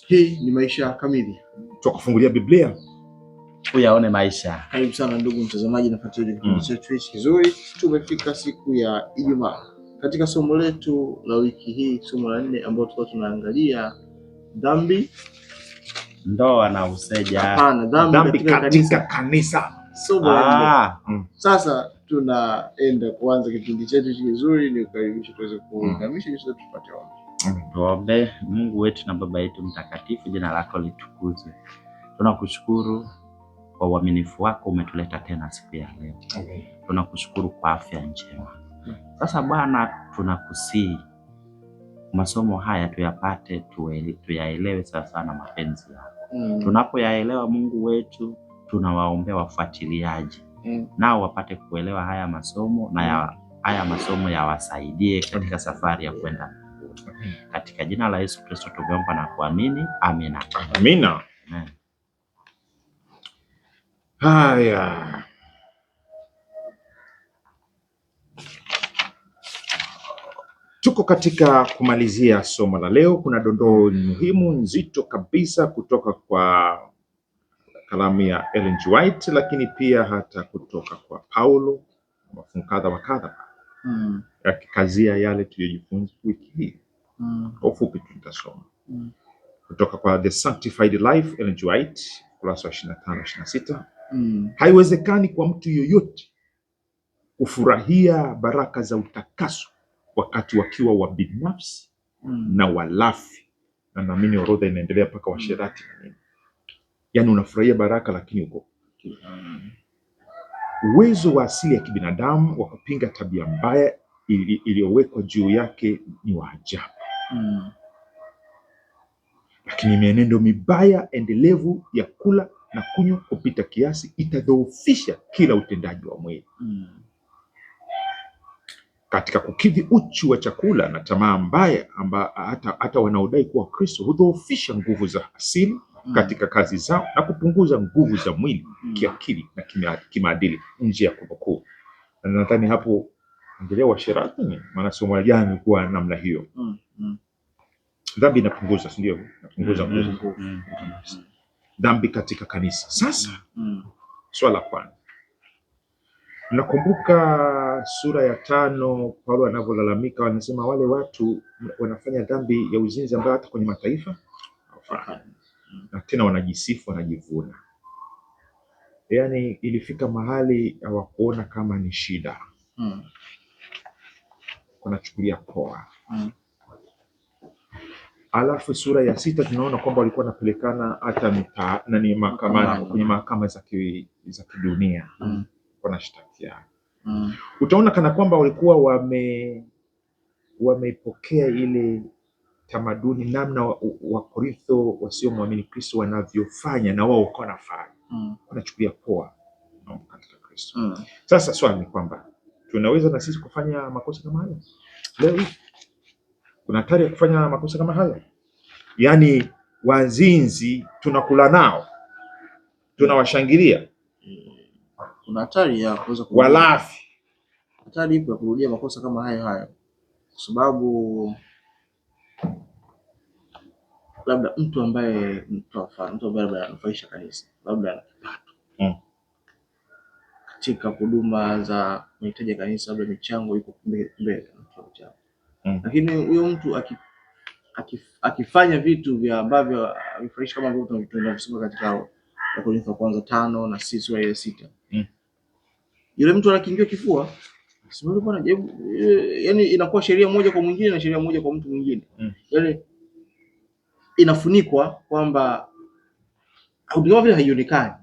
Hii ni Maisha Kamili, tukafungulia Biblia uyaone maisha. Karibu sana ndugu mtazamaji na fuatilia kipindi chetu hichi kizuri. Tumefika siku ya Ijumaa. Katika somo letu la wiki hii, somo la 4 ambalo tulikuwa tunaangalia dhambi, ndoa na useja. Hapana, dhambi katika kanisa. Somo la 4. Sasa tunaenda kuanza kipindi chetu kizuri, ni kukaribisha tuweze kuungamisha kisha tupate ombi. Tuombe. Mungu wetu na Baba yetu mtakatifu, jina lako litukuzwe. Tunakushukuru kwa uaminifu wako, umetuleta tena siku ya leo. Tunakushukuru kwa afya njema. Sasa Bwana, tunakusihi masomo haya tuyapate, tuyaelewe sawa na mapenzi yako. Tunapoyaelewa Mungu wetu, tunawaombea wafuatiliaji nao wapate kuelewa haya masomo na haya masomo yawasaidie katika safari ya kwenda mbinguni. Katika jina la Yesu Kristo tumeomba na kuamini. Amina. Amina. Amen. Haya, tuko katika kumalizia somo la leo. Kuna dondoo muhimu nzito kabisa kutoka kwa kalamu ya Ellen G. White, lakini pia hata kutoka kwa Paulo, mafungu kadha wa kadha yakikazia yale tuliyojifunza wiki hii. Kwa ufupi tutasoma kutoka kwa The Sanctified Life, Ellen G. White, kurasa 25-26. Haiwezekani kwa mtu yoyote kufurahia baraka za utakaso wakati wakiwa wabinafsi na walafi. Na naamini orodha inaendelea mpaka washerati na nini. Yaani unafurahia baraka lakini uko uwezo wa asili ya kibinadamu wa kupinga tabia mbaya iliyowekwa juu yake ni wa ajabu. Lakini mienendo mibaya endelevu ya kula na kunywa kupita kiasi itadhoofisha kila utendaji wa mwili. Katika kukidhi uchu wa chakula na tamaa mbaya hata wanaodai kuwa Kristo hudhoofisha nguvu za asili katika kazi zao na kupunguza nguvu za mwili kiakili na kimaadili nje ya kunukuu. Na nadhani hapo angalia washerati, maana somo la jana ilikuwa namna hiyo. Dhambi inapunguza, si ndio? Inapunguza nguvu. Dhambi katika kanisa. Sasa swala kwanza, nakumbuka sura ya 5 Paulo anavyolalamika, wanasema wale watu wanafanya dhambi ya uzinzi ambayo hata kwenye mataifa na tena wanajisifu, wanajivuna. Yaani ilifika mahali hawakuona kama ni shida. Wanachukulia poa. Alafu sura ya 6 tunaona kwamba walikuwa wanapelekana hata mahakamani, kwenye mahakama za kidunia. Wanashtakiana. Utaona kana kwamba walikuwa wamepokea ile tamaduni namna wa Korintho wasiomwamini Kristo wanavyofanya, na wao wako wanafanya. Wanachukulia poa mambo katika Kristo. Sasa swali ni kwamba tunaweza na sisi kufanya makosa kama hayo leo hii? Kuna hatari ya kufanya makosa kama hayo? Yaani wazinzi tunakula nao, tunawashangilia. Kuna hatari ya kuweza walafi. Hatari ipo ya kurudia makosa kama hayo, kwa sababu labda mtu ambaye ananufaisha kanisa, labda ana kipato katika huduma za mahitaji ya kanisa, labda michango iko mbele lakini huyo mtu akifanya vitu vya ambavyo vifurahisha, kama ambavyo tunasoma katika Wakorintho kwanza 5 na sura ya 6, yule mtu anakimbia kifua. Sio bwana, yaani inakuwa sheria moja kwa mwingine na sheria moja kwa mtu mwingine. Yaani inafunikwa kwamba huduma vile haionekani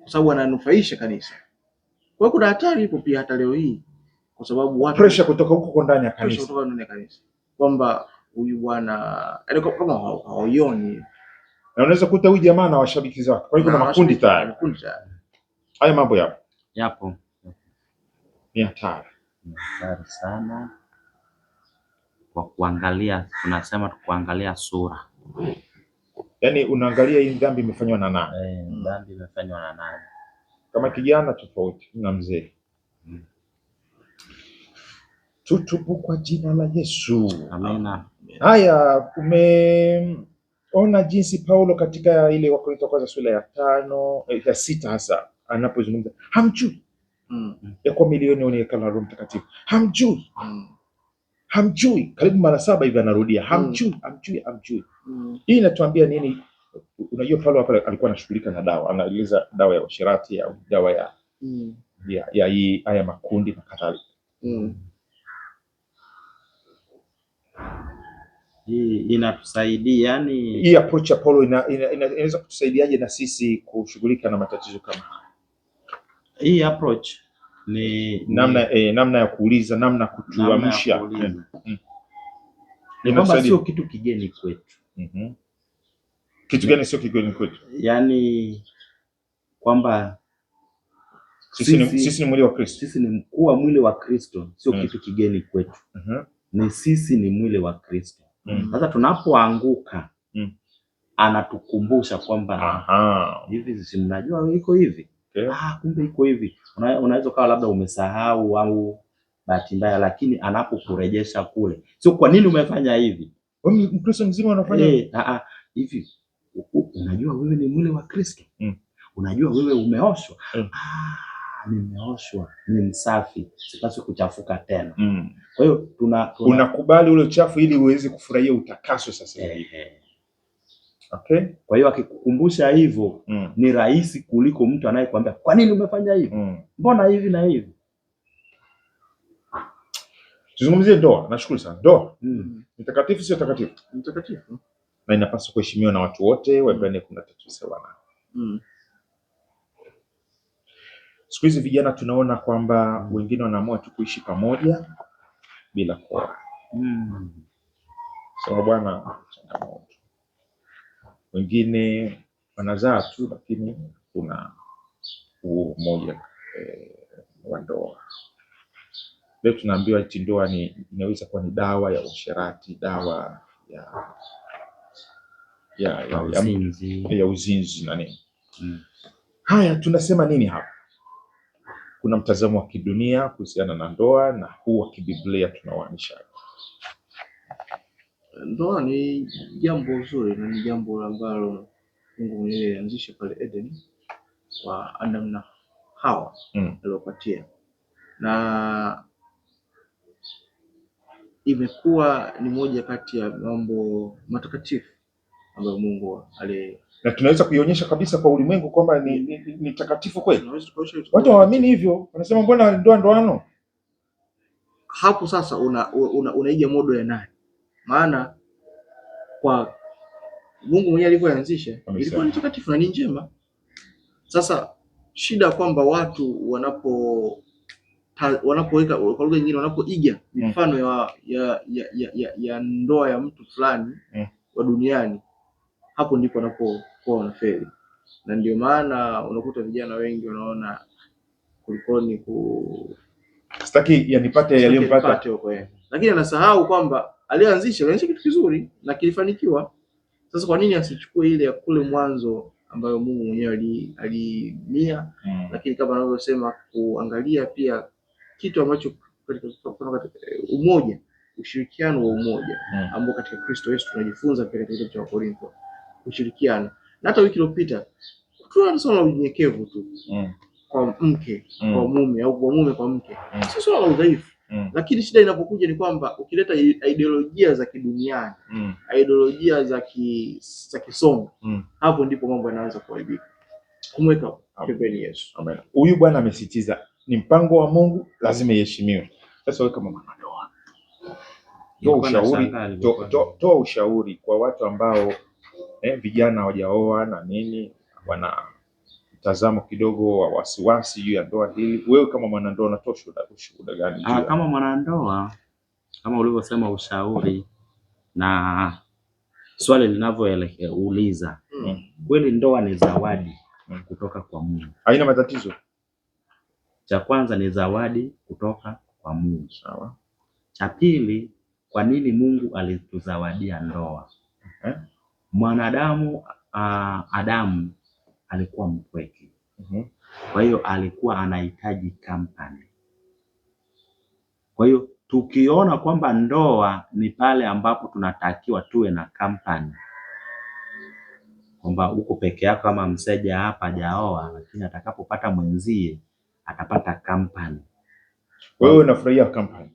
kwa sababu ananufaisha kanisa. Kwa hiyo kuna hatari ipo pia hata leo hii, kwa sababu watu pressure kutoka huko ndani ya kanisa, kwamba huyu bwana kama hawaioni, na unaweza kuta huyu jamaa na washabiki zake. Kwa hiyo kuna makundi tayari. Haya mambo yapo. Ni hatari sana kwa kuangalia, tunasema kuangalia sura. Yaani unaangalia hii dhambi imefanywa na nani? Dhambi imefanywa na nani? Kama kijana tofauti na mzee. Tutubu kwa jina la Yesu. Amina. Haya, ona jinsi Paulo katika ile Wakorintho kwanza sura ya 5 ya 6 hasa anapozungumza hamjui ya kwa milioni ni hekalu la Roho Mtakatifu. Hamjui karibu mara 7 hivi anarudia hamjui. Hii inatuambia nini? Unajua Paulo hapa alikuwa anashughulika na dawa, anaeleza dawa ya ushirati au dawa ya haya makundi na kadhalika. Hii inatusaidia yani, hii approach ya Paulo inaweza kutusaidiaje na sisi kushughulika na matatizo kama haya? Hii approach ni namna ya kuuliza, namna kutuamsha. Ni kwamba sio kitu kigeni kwetu. Kitu gani sio kigeni kwetu? Yaani kwamba sisi ni mwili wa Kristo. Sisi ni mkuu wa mwili wa Kristo, sio kitu kigeni kwetu. Ni sisi ni mwili wa Kristo. Sasa tunapoanguka anatukumbusha kwamba hivi si mnajua iko hivi. Kumbe iko hivi. Unaweza kawa labda umesahau au bahati mbaya, lakini anapokurejesha kule. Sio kwa nini umefanya hivi? Mkristo mzima anafanya hivi. Unajua wewe ni mwili wa Kristo. Unajua wewe umeoshwa. Nimeoshwa, ni msafi, sipaswi kuchafuka tena. Kwa hiyo unakubali ule uchafu ili uweze kufurahia utakaso sasa hivi. Okay? Kwa hiyo akikukumbusha hivyo ni rahisi kuliko mtu anayekwambia kwa nini umefanya hivi? Mbona hivi na hivi? Tuzungumzie ndoa. Nashukuru sana. Ndoa ni takatifu, sio takatifu? Ni takatifu. Na inapaswa kuheshimiwa na watu wote. Waebrania 13:7. Siku hizi vijana tunaona kwamba wengine wanaamua tu kuishi pamoja bila kuoa. Sawa bwana, changamoto. Wengine wanazaa tu lakini kuna umoja wa ndoa. Leo tunaambiwa eti ndoa inaweza kuwa ni dawa ya usherati, dawa ya uzinzi na nini. Haya, tunasema nini hapa? Kuna mtazamo wa kidunia kuhusiana na ndoa na huu wa kibiblia tunawaanisha. Ndoa ni jambo zuri na ni jambo ambalo Mungu mwenyewe alianzisha pale Eden kwa Adam na Hawa aliyopatia, na imekuwa ni moja kati ya mambo matakatifu ambayo Mungu na tunaweza kuionyesha kabisa kwa ulimwengu kwamba ni takatifu kweli. Watu hawaamini hivyo, wanasema mbona ndoano? Hapo sasa unaiga modo ya nani? Maana kwa Mungu mwenyewe alivyoanzisha ilikuwa ni takatifu na ni njema. Sasa shida kwamba watu wanapoweka kwa lugha nyingine, wanapoiga mifano ya ndoa ya mtu fulani wa duniani, hapo ndipo wanapokuwa wanafeli. Na ndio maana unakuta vijana wengi wanaona kulikoni sitaki yanipate yaliyompata, lakini anasahau kwamba alianzisha kitu kizuri na kilifanikiwa. Sasa kwa nini asichukue ile ya kule mwanzo ambayo Mungu mwenyewe alinia? Lakini kama anavyosema kuangalia pia kitu ambacho katika umoja, ushirikiano wa umoja ambao katika Kristo Yesu tunajifunza pia katika kitabu cha Wakorintho, ushirikiano. Na hata wiki iliyopita tunaona swala la unyenyekevu tu kwa mke kwa mume au kwa mume kwa mke, sio swala la udhaifu. Lakini shida inapokuja ni kwamba ukileta ideolojia za kiduniani, ideolojia za kisomo, hapo ndipo mambo yanaanza kuharibika. Kumweka pembeni Yesu. Amen. Huyu bwana amesitiza ni mpango wa Mungu, lazima iheshimiwe. Sasa wewe kama mwanandoa, toa ushauri kwa watu ambao vijana hawajaoa na nini, wana mtazamo kidogo wa wasiwasi juu ya ndoa hili. Wewe kama mwanandoa unatoa ushuhuda gani? Kama mwanandoa, kama ulivyosema ushauri na swali linavyouliza, kweli ndoa ni zawadi kutoka kwa Mungu. Haina matatizo. Cha kwanza ni zawadi kutoka kwa Mungu. Sawa. Cha pili, kwa nini Mungu alituzawadia ndoa? Mwanadamu Adamu alikuwa mpweke. Kwa hiyo alikuwa anahitaji company. Kwa hiyo tukiona kwamba ndoa ni pale ambapo tunatakiwa tuwe na company, kwamba uko peke yako kama mseja hapa hajaoa, lakini atakapopata mwenzie atapata company. Wewe unafurahia company?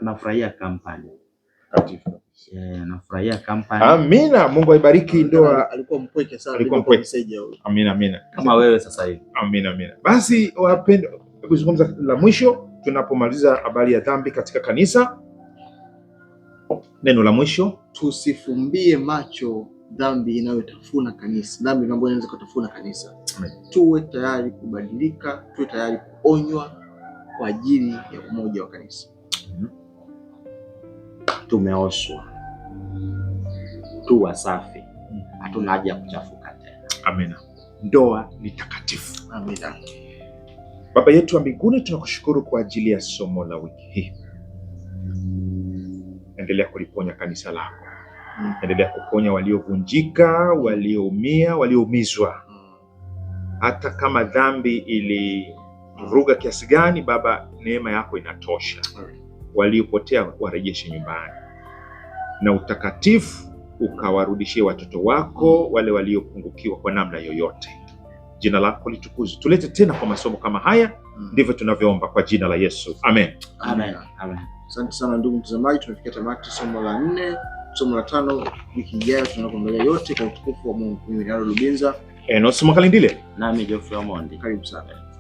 Nafurahia company. Nafurahia company. Amina. Mungu aibariki ndoa. Alikuwa mpweke sana. Alikuwa mpweke. Amina. Kama wewe sasa hivi. Amina. Basi wapendwa, kuzungumza la mwisho tunapomaliza habari ya dhambi katika kanisa. Neno la mwisho, tusifumbie macho dhambi inayotafuna kanisa, dhambi ambayo inaweza kutafuna kanisa. Tuwe tayari kubadilika, tuwe tayari kuonywa kwa ajili ya umoja wa kanisa. Tumeoshwa, tu wasafi, hatuna haja ya kuchafuka tena. Amina. Ndoa ni takatifu. Amina. Baba yetu wa mbinguni, tunakushukuru kwa ajili ya somo la wiki hii. Endelea kuliponya kanisa lako. Endelea kuponya waliovunjika, walioumia, walioumizwa. Hata kama dhambi ilivuruga kiasi gani, Baba, neema yako inatosha. Waliopotea warejeshe nyumbani, na utakatifu ukawarudishie watoto wako, wale waliopungukiwa kwa namna yoyote. Jina lako litukuzwe. Tulete tena kwa masomo kama haya. Ndivyo tunavyoomba kwa jina la Yesu. Amen. Asante sana ndugu mtazamaji, tumefikia tamati somo la 4. Somo la 5 wiki ijayo tunakuangalia yote kwa utukufu wa Mungu. Mimi ni Harold Lubinza. Enos Makalindile. Nami Geoffrey Omondi. Karibu sana.